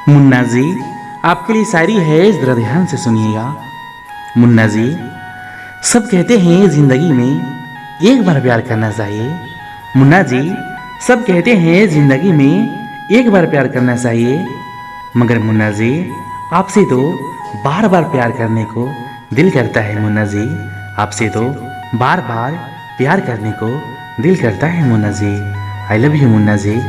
मुन्ना जी, आपके लिए शायरी है, ज़रा ध्यान से सुनिएगा। मुन्ना जी, सब कहते हैं ज़िंदगी में एक बार प्यार करना चाहिए। मुन्ना जी, सब कहते हैं ज़िंदगी में एक बार प्यार करना चाहिए, मगर मुन्ना जी, आपसे तो बार बार प्यार करने को दिल करता है। मुन्ना जी, आपसे तो बार बार प्यार करने को दिल करता है। Munna ji, I love you Munna ji.